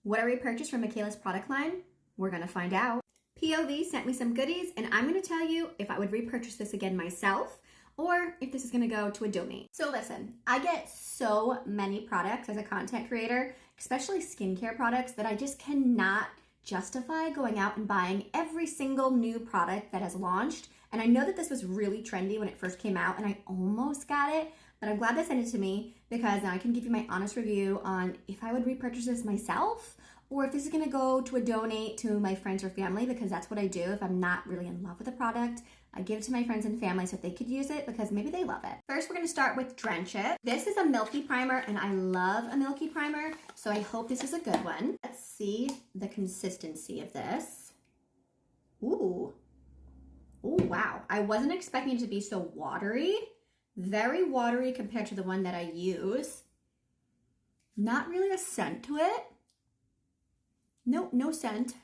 What I repurchased from Michaela's product line? We're gonna find out. POV sent me some goodies and I'm gonna tell you if I would repurchase this again myself or if this is gonna go to a donate. So listen, I get so many products as a content creator, especially skincare products, that I just cannot justify going out and buying every single new product that has launched. And I know that this was really trendy when it first came out and I almost got it, but I'm glad they sent it to me because now I can give you my honest review on if I would repurchase this myself or if this is gonna go to a donate to my friends or family, because that's what I do. If I'm not really in love with a product, I give it to my friends and family so that they could use it because maybe they love it. First, we're gonna start with Drench It. This is a milky primer and I love a milky primer, so I hope this is a good one. Let's see the consistency of this. Ooh, wow. I wasn't expecting it to be so watery. Very watery compared to the one that I use. Not really a scent to it. Nope, no scent.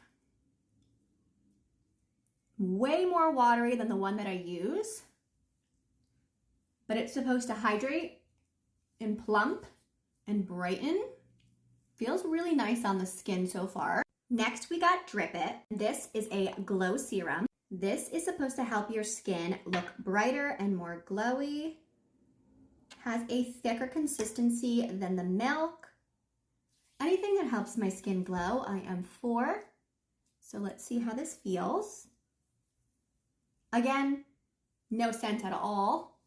Way more watery than the one that I use. But it's supposed to hydrate and plump and brighten. Feels really nice on the skin so far. Next, we got Drip It. This is a glow serum. This is supposed to help your skin look brighter and more glowy. Has a thicker consistency than the milk. Anything that helps my skin glow, I am for. So let's see how this feels. Again, no scent at all.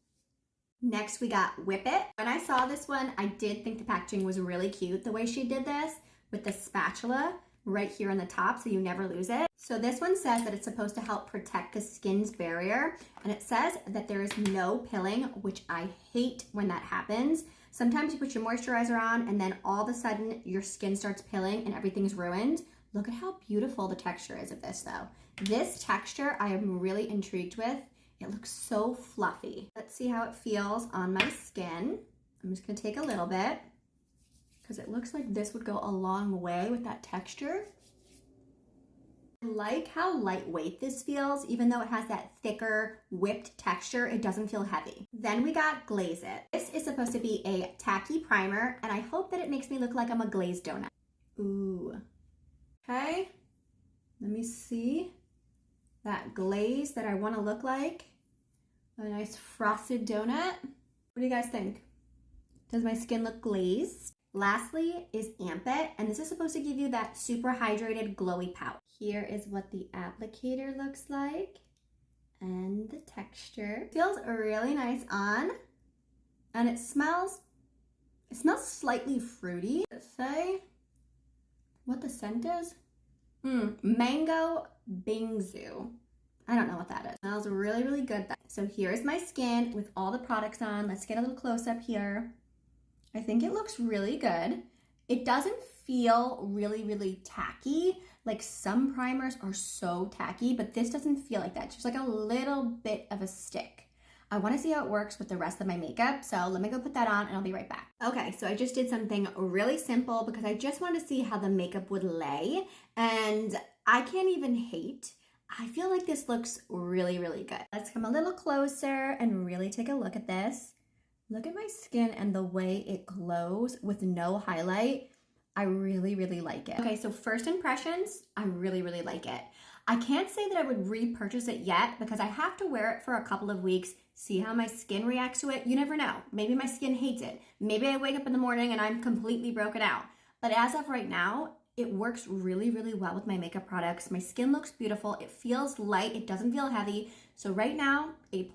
Next, we got Whip It. When I saw this one, I did think the packaging was really cute, the way she did this with the spatula right here on the top so you never lose it. So this one says that it's supposed to help protect the skin's barrier, and it says that there is no pilling, which I hate when that happens. Sometimes you put your moisturizer on and then all of a sudden your skin starts pilling and everything's ruined. Look at how beautiful the texture is of this though. This texture I am really intrigued with. It looks so fluffy. Let's see how it feels on my skin. I'm just gonna take a little bit because it looks like this would go a long way with that texture. I like how lightweight this feels. Even though it has that thicker whipped texture, it doesn't feel heavy. Then we got Glaze It. This is supposed to be a tacky primer and I hope that it makes me look like I'm a glazed donut. Ooh. Okay, let me see that glaze that I want to look like. A nice frosted donut. What do you guys think? Does my skin look glazed? Lastly is Amp It, and this is supposed to give you that super hydrated glowy pout. Here is what the applicator looks like and the texture. Feels really nice on, and it smells slightly fruity. Let's say what the scent is. Mango Bingsu. I don't know what that is. It smells really, really good. So here's my skin with all the products on. Let's get a little close up here. I think it looks really good. It doesn't feel really, really tacky. Like some primers are so tacky, but this doesn't feel like that. It's just like a little bit of a stick. I want to see how it works with the rest of my makeup, so let me go put that on and I'll be right back. Okay, so I just did something really simple because I just wanted to see how the makeup would lay, and I can't even hate. I feel like this looks really, really good. Let's come a little closer and really take a look at this. Look at my skin and the way it glows with no highlight. I really, really like it. Okay, so first impressions, I really, really like it. I can't say that I would repurchase it yet because I have to wear it for a couple of weeks, see how my skin reacts to it. You never know. Maybe my skin hates it. Maybe I wake up in the morning and I'm completely broken out. But as of right now, it works really, really well with my makeup products. My skin looks beautiful. It feels light. It doesn't feel heavy. So right now, A+.